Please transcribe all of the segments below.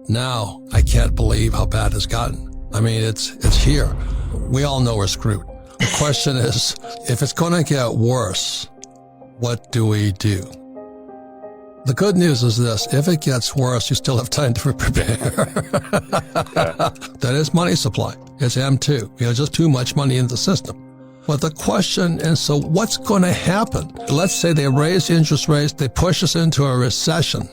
Now, I can't believe how bad it's gotten. I mean, it's here. We all know we're screwed. The question is, if it's going to get worse, what do we do? The good news is this: if it gets worse, you still have time to prepare. That is money supply. It's M2. Just too much money in the system. But the question is, so what's going to happen? Let's say they raise interest rates, they push us into a recession.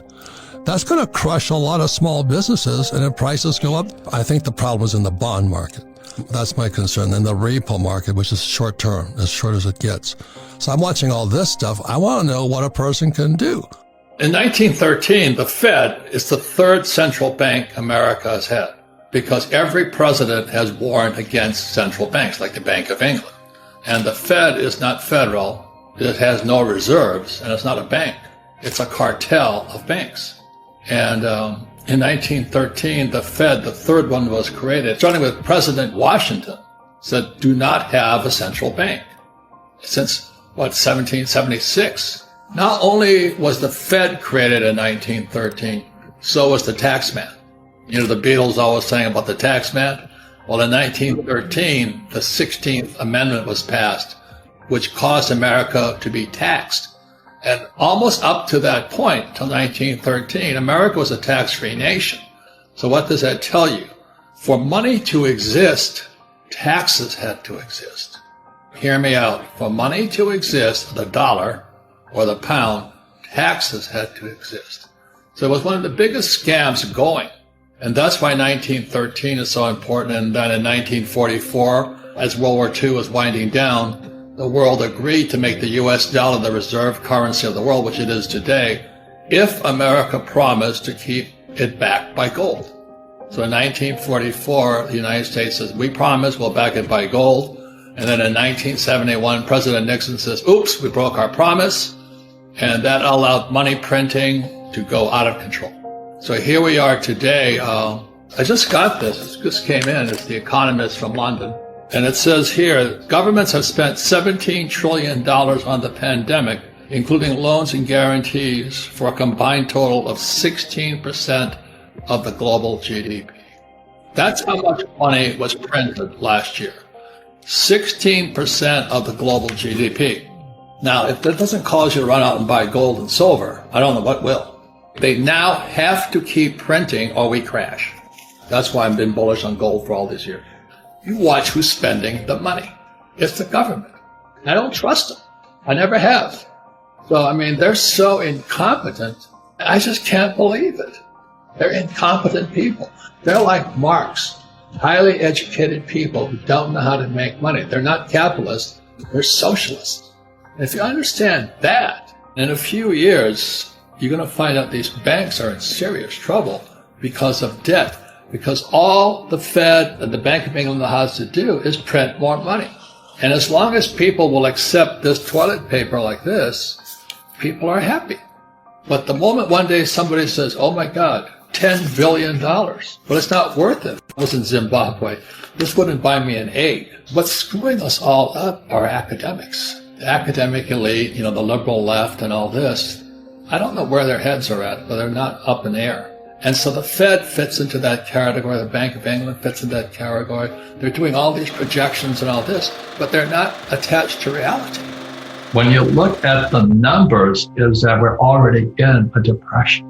That's going to crush a lot of small businesses, and if prices go up, I think the problem is in the bond market. That's my concern. And the repo market, which is short term, as short as it gets. So I'm watching all this stuff. I want to know what a person can do. In 1913, the Fed is the third central bank America has had, because every president has warned against central banks, like the Bank of England. And the Fed is not federal. It has no reserves, and it's not a bank. It's a cartel of banks. And in 1913, the Fed, the third one, was created, starting with President Washington, said, do not have a central bank. Since, 1776. Not only was the Fed created in 1913, so was the taxman. The Beatles always sang about the taxman. Well, in 1913, the 16th Amendment was passed, which caused America to be taxed. And almost up to that point, till 1913, America was a tax-free nation. So what does that tell you? For money to exist, taxes had to exist. Hear me out. For money to exist, the dollar or the pound, taxes had to exist. So it was one of the biggest scams going. And that's why 1913 is so important. And then in 1944, as World War II was winding down, the world agreed to make the U.S. dollar the reserve currency of the world, which it is today, if America promised to keep it backed by gold. So in 1944, the United States says, we promise we'll back it by gold. And then in 1971, President Nixon says, oops, we broke our promise. And that allowed money printing to go out of control. So here we are today. I just got this. It just came in. It's The Economist from London. And it says here, governments have spent $17 trillion on the pandemic, including loans and guarantees, for a combined total of 16% of the global GDP. That's how much money was printed last year. 16% of the global GDP. Now, if that doesn't cause you to run out and buy gold and silver, I don't know what will. They now have to keep printing or we crash. That's why I've been bullish on gold for all these years. You watch who's spending the money. It's the government. I don't trust them. I never have. So, they're so incompetent. I just can't believe it. They're incompetent people. They're like Marx, highly educated people who don't know how to make money. They're not capitalists. They're socialists. And if you understand that, in a few years, you're going to find out these banks are in serious trouble because of debt. Because all the Fed and the Bank of England has to do is print more money. And as long as people will accept this toilet paper like this, people are happy. But the moment one day somebody says, oh my God, $10 billion, but it's not worth it. I was in Zimbabwe. This wouldn't buy me an egg. What's screwing us all up are academics. The academic elite, the liberal left and all this. I don't know where their heads are at, but they're not up in the air. And so the Fed fits into that category. The Bank of England fits in that category. They're doing all these projections and all this, but they're not attached to reality. When you look at the numbers, is that we're already in a depression.